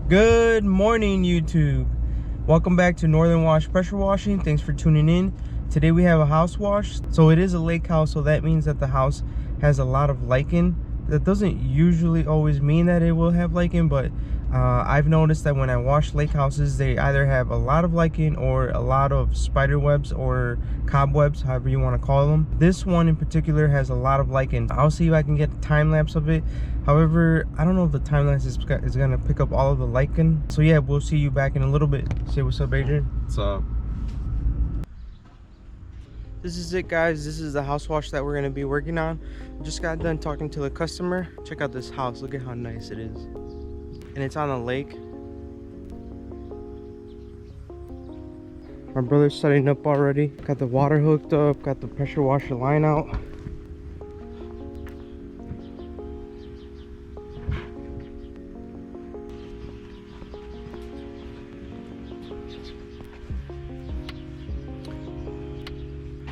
Good morning, YouTube. Welcome back to Northern Wash Pressure Washing. Thanks for tuning in. Today we have a house wash. So it is a lake house, so that means that the house has a lot of lichen. That doesn't usually always mean that it will have lichen, but I've noticed that when I wash lake houses, they either have a lot of lichen or a lot of spider webs or cobwebs, however you want to call them. This one in particular has a lot of lichen. I'll see if I can get a time lapse of it. However, I don't know if the time lapse is gonna pick up all of the lichen. So yeah, we'll see you back in a little bit. Say what's up, Adrian. What's up? This is it, guys. This is the house wash that we're gonna be working on. Just got done talking to the customer. Check out this house. Look at how nice it is. And it's on a lake. My brother's setting up already. Got the water hooked up, got the pressure washer line out.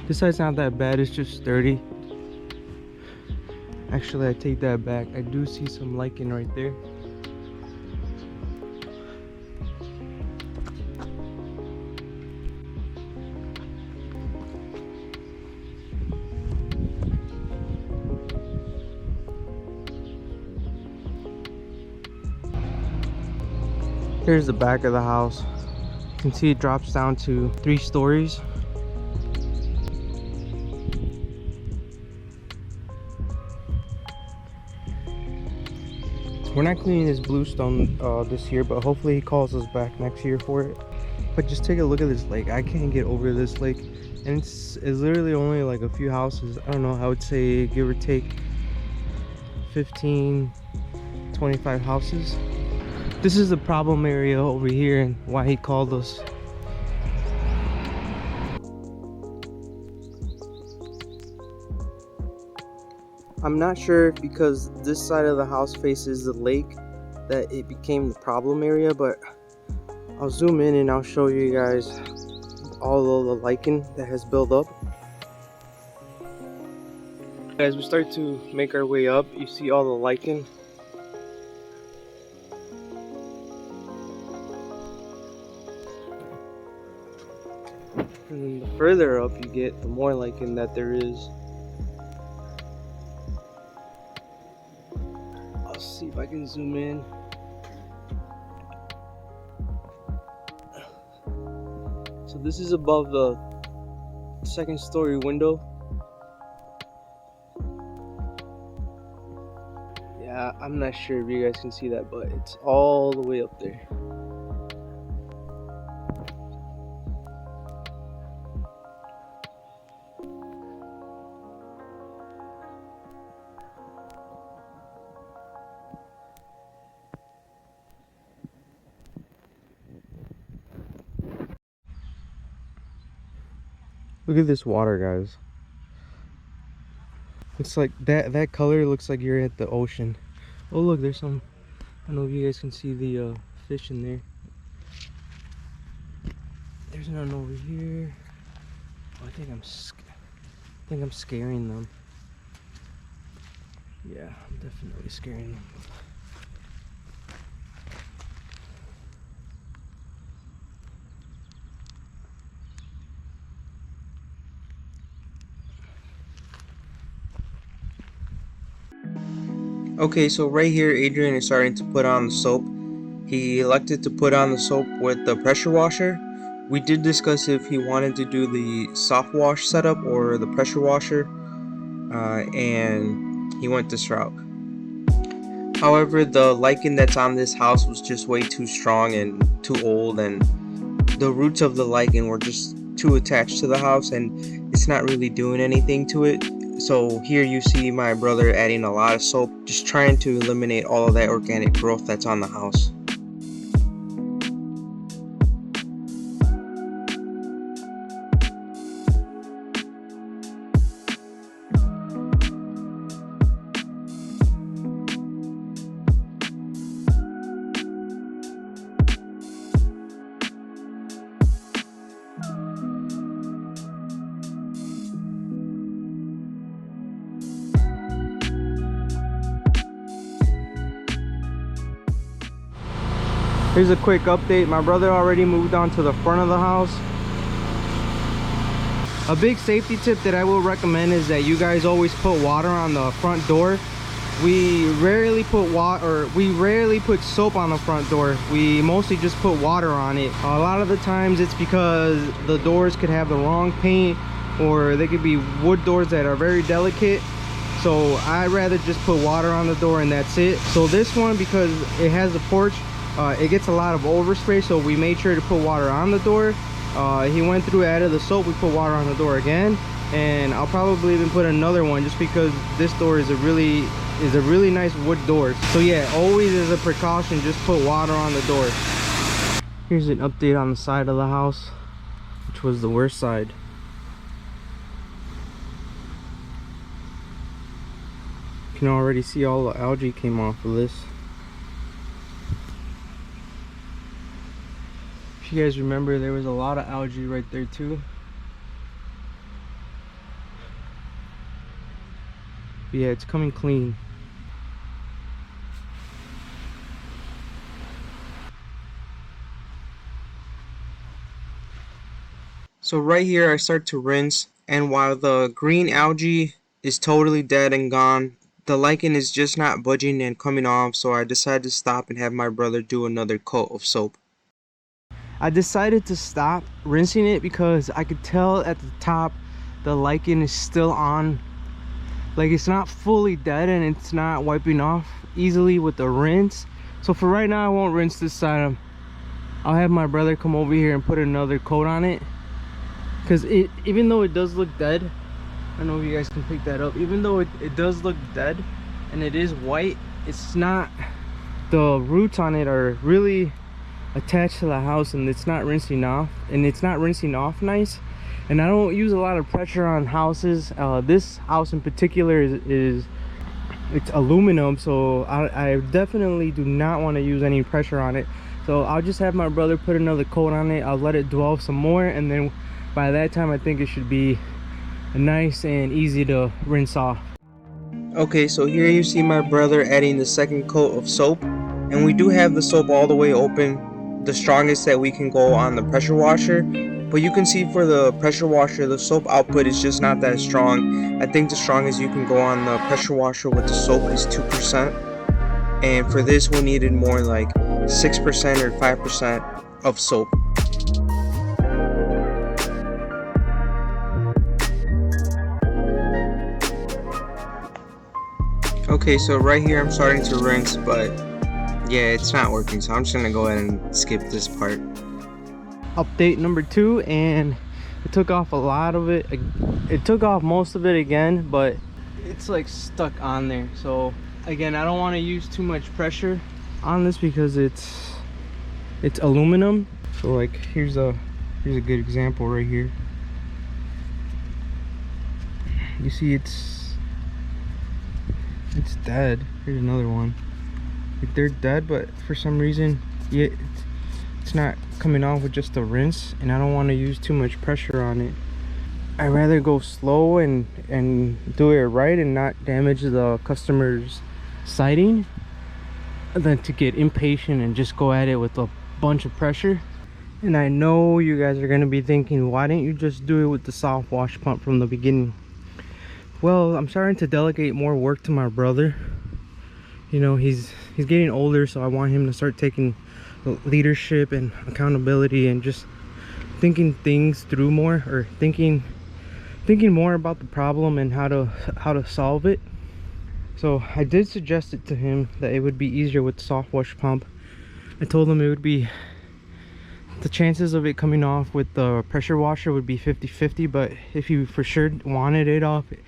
This side's not that bad, it's just dirty. Actually, I take that back. I do see some lichen right there. Here's the back of the house. You can see it drops down to 3 stories. We're not cleaning this bluestone this year, but hopefully he calls us back next year for it. But just take a look at this lake. I can't get over this lake, and it's literally only like a few houses. I don't know, I would say give or take 15, 25 houses. This is the problem area over here and why he called us. I'm not sure if because this side of the house faces the lake that it became the problem area, but I'll zoom in and I'll show you guys all of the lichen that has built up. As we start to make our way up, you see all the lichen. And then the further up you get, the more lichen that there is. I'll see if I can zoom in. So this is above the second story window. Yeah, I'm not sure if you guys can see that, but it's all the way up there. Look at this water, guys. It's like that color looks like you're at the ocean. Oh look, there's some, I don't know if you guys can see the fish in there. There's none over here. Oh, I think I'm scaring them. Yeah, I'm definitely scaring them. Okay, so right here, Adrian is starting to put on the soap. He elected to put on the soap with the pressure washer. We did discuss if he wanted to do the soft wash setup or the pressure washer, and he went this route. However, the lichen that's on this house was just way too strong and too old, and the roots of the lichen were just too attached to the house, and it's not really doing anything to it. So here you see my brother adding a lot of soap, just trying to eliminate all of that organic growth that's on the house. Here's a quick update. My brother already moved on to the front of the house. A big safety tip that I will recommend is that you guys always put water on the front door. We rarely put soap on the front door. We mostly just put water on it. A lot of the times it's because the doors could have the wrong paint, or they could be wood doors that are very delicate. So I'd rather just put water on the door and that's it. So this one, because it has a porch, it gets a lot of overspray, so we made sure to put water on the door. He went through, added the soap, we put water on the door again, and I'll probably even put another one just because this door is a really nice wood door. So yeah, always as a precaution, just put water on the door. Here's an update on the side of the house, which was the worst side. You can already see all the algae came off of this. If you guys remember, there was a lot of algae right there too. But yeah, it's coming clean. So right here I start to rinse, and while the green algae is totally dead and gone, the lichen is just not budging and coming off, so I decided to stop and have my brother do another coat of soap. I decided to stop rinsing it because I could tell at the top the lichen is still on. Like, it's not fully dead and it's not wiping off easily with the rinse. So for right now I won't rinse this side. I'll have my brother come over here and put another coat on it, because even though it does look dead, I don't know if you guys can pick that up, even though it does look dead and it is white, it's not, the roots on it are really attached to the house, and it's not rinsing off, nice. And I don't use a lot of pressure on houses. This house in particular is it's aluminum, so I definitely do not want to use any pressure on it. So I'll just have my brother put another coat on it. I'll let it dwell some more, and then by that time I think it should be nice and easy to rinse off. Okay, so here you see my brother adding the second coat of soap, and we do have the soap all the way open, the strongest that we can go on the pressure washer. But you can see for the pressure washer, the soap output is just not that strong. I think the strongest you can go on the pressure washer with the soap is 2%. And for this, we needed more like 6% or 5% of soap. Okay, so right here I'm starting to rinse, but yeah, it's not working, so I'm just gonna go ahead and skip this part. Update number 2, and it took off a lot of it. It took off most of it again, but it's like stuck on there. So again, I don't want to use too much pressure on this because it's aluminum. So like here's a good example right here. You see it's dead. Here's another one. Like, they're dead, but for some reason, yeah, it's not coming off with just a rinse, and I don't want to use too much pressure on it. I'd rather go slow and do it right and not damage the customer's siding than to get impatient and just go at it with a bunch of pressure. And I know you guys are going to be thinking, why didn't you just do it with the soft wash pump from the beginning? Well, I'm starting to delegate more work to my brother. You know, he's getting older, so I want him to start taking leadership and accountability and just thinking things through more, or thinking more about the problem and how to solve it. So I did suggest it to him that it would be easier with the soft wash pump. I told him it would be, the chances of it coming off with the pressure washer would be 50-50, but if you for sure wanted it off, it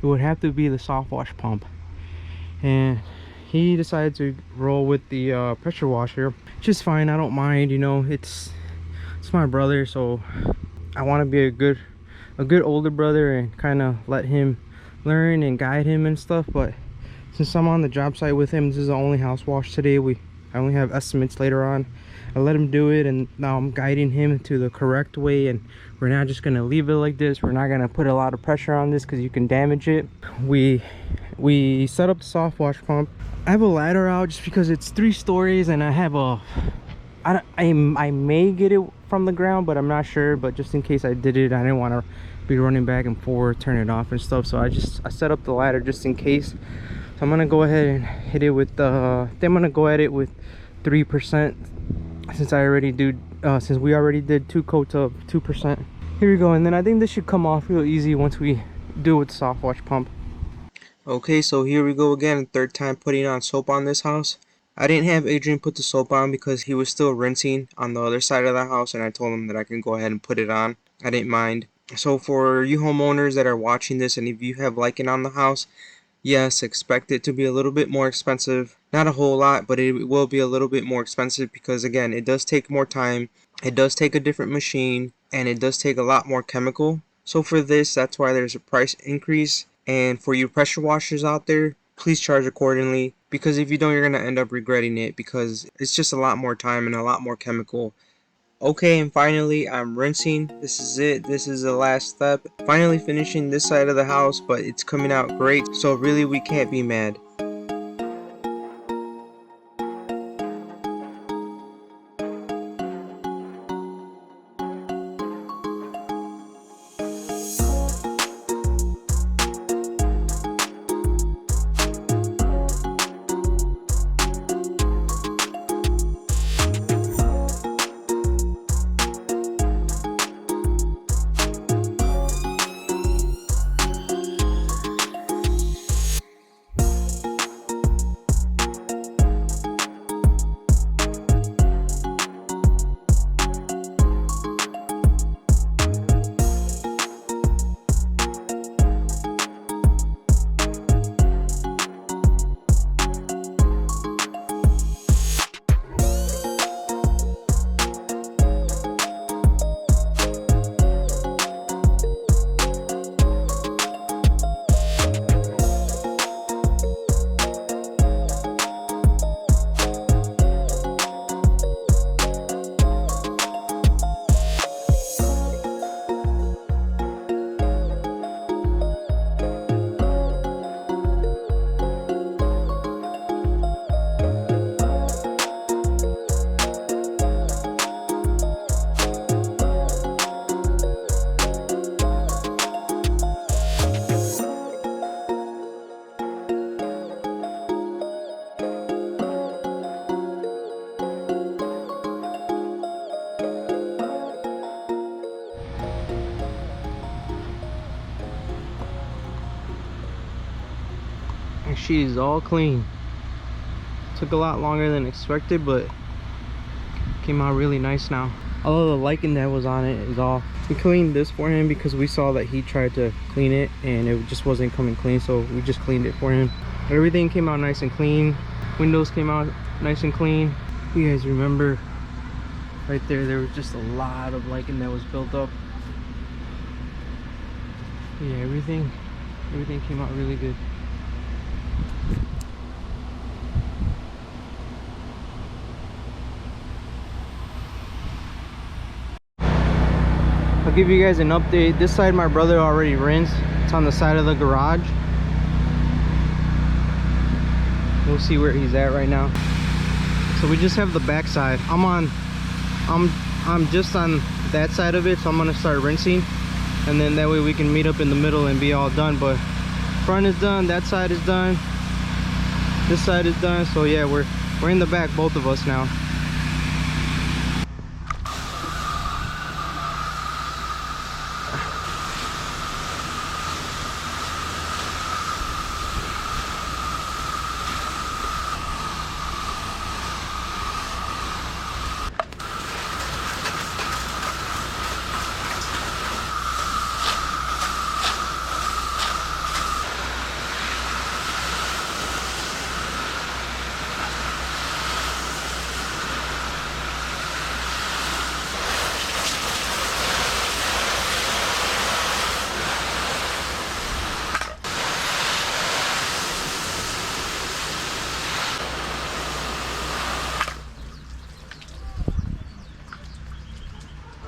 would have to be the soft wash pump. And he decided to roll with the pressure washer, which is fine. I don't mind, you know, it's my brother, so I want to be a good older brother and kind of let him learn and guide him and stuff. But since I'm on the job site with him, this is the only house wash today. I only have estimates later on. I let him do it, and now I'm guiding him to the correct way, and we're not just gonna leave it like this. We're not gonna put a lot of pressure on this because you can damage it. We set up the soft wash pump. I have a ladder out just because it's 3 stories, and I have a I may get it from the ground, but I'm not sure. But just in case I did it, I didn't want to be running back and forth, turn it off and stuff. So I set up the ladder just in case. So I'm gonna go ahead and hit it with I'm gonna go at it with 3%, since since we already did 2 coats of 2%. Here we go, and then I think this should come off real easy once we do it with the soft wash pump. Okay, so here we go again, third time putting on soap on this house. I didn't have Adrian put the soap on because he was still rinsing on the other side of the house, and I told him that I can go ahead and put it on. I didn't mind. So for you homeowners that are watching this, and if you have lichen on the house, yes, expect it to be a little bit more expensive. Not a whole lot, but it will be a little bit more expensive because, again, it does take more time. It does take a different machine, and it does take a lot more chemical. So for this, that's why there's a price increase. And for you pressure washers out there, please charge accordingly, because if you don't, you're going to end up regretting it, because it's just a lot more time and a lot more chemical. Okay, and finally I'm rinsing. This is it. This is the last step. Finally finishing this side of the house, but it's coming out great, so really we can't be mad. And she is all clean. Took a lot longer than expected, but came out really nice now. Although the lichen that was on it is off. We cleaned this for him because we saw that he tried to clean it and it just wasn't coming clean, so we just cleaned it for him. Everything came out nice and clean. Windows came out nice and clean. You guys remember right there was just a lot of lichen that was built up. Yeah, everything came out really good. I'll give you guys an update. This side my brother already rinsed. It's on the side of the garage. We'll see where he's at right now. So we just have the back side. I'm just on that side of it, so I'm gonna start rinsing, and then that way we can meet up in the middle and be all done. But front is done, that side is done, this side is done. So yeah, we're in the back, both of us now.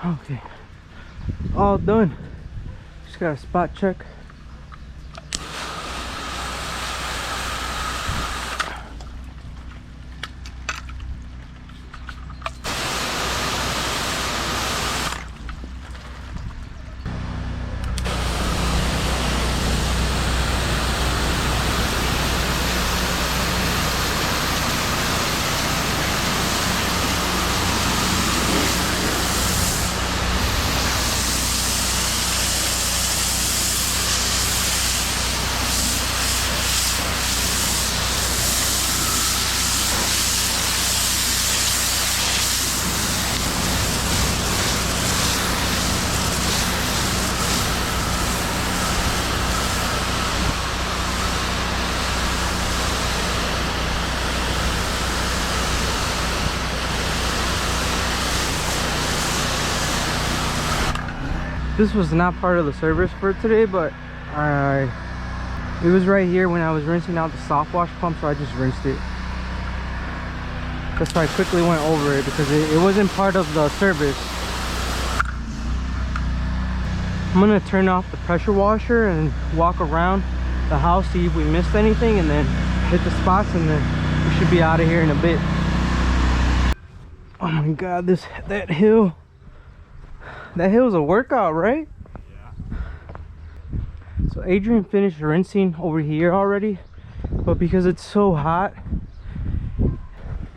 Okay, all done. Just got a spot check. This was not part of the service for today, but it was right here when I was rinsing out the soft wash pump, so I just rinsed it. That's why I quickly went over it, because it wasn't part of the service. I'm gonna turn off the pressure washer and walk around the house, see if we missed anything, and then hit the spots, and then we should be out of here in a bit. Oh my god, that hill. That hill's a workout, right? Yeah. So Adrian finished rinsing over here already, but because it's so hot,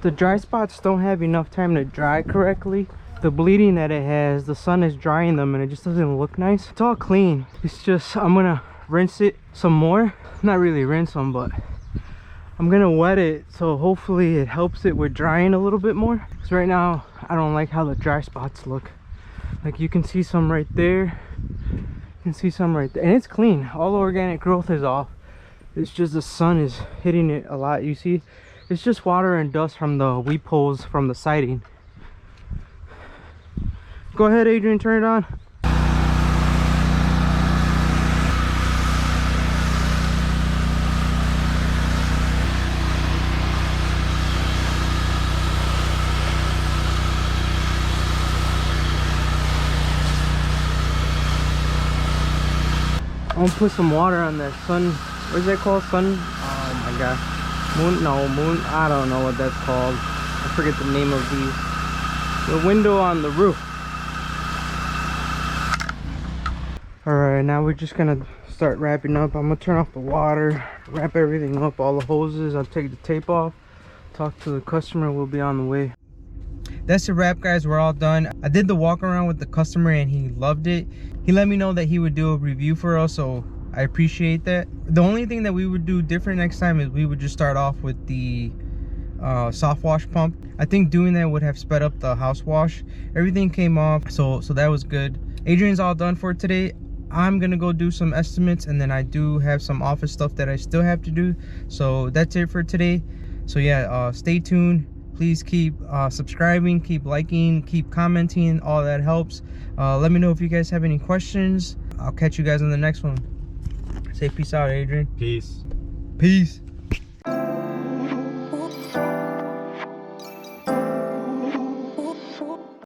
the dry spots don't have enough time to dry correctly. The bleeding that it has, the sun is drying them and it just doesn't look nice. It's all clean. It's just, I'm gonna rinse it some more. Not really rinse them, but I'm gonna wet it, so hopefully it helps it with drying a little bit more. Because right now, I don't like how the dry spots look. Like you can see some right there, you can see some right there, and it's clean. All the organic growth is off. It's just the sun is hitting it a lot. You see, it's just water and dust from the weep holes from the siding. Go ahead, Adrian, turn it on. I'm gonna put some water on that sun. What is that called? Sun? Oh my god. Moon. I don't know what that's called. I forget the name of these. The window on the roof. Alright, now we're just gonna start wrapping up. I'm gonna turn off the water, wrap everything up, all the hoses. I'll take the tape off, talk to the customer. We'll be on the way. That's the wrap, guys. We're all done. I did the walk around with the customer and he loved it. He let me know that he would do a review for us, so I appreciate that. The only thing that we would do different next time is we would just start off with the soft wash pump. I think doing that would have sped up the house wash. Everything came off, so that was good. Adrian's all done for today. I'm gonna go do some estimates, and then I do have some office stuff that I still have to do. So that's it for today. So yeah, stay tuned. Please keep subscribing, keep liking, keep commenting. All that helps. Let me know if you guys have any questions. I'll catch you guys on the next one. Say peace out, Adrian. Peace. Peace.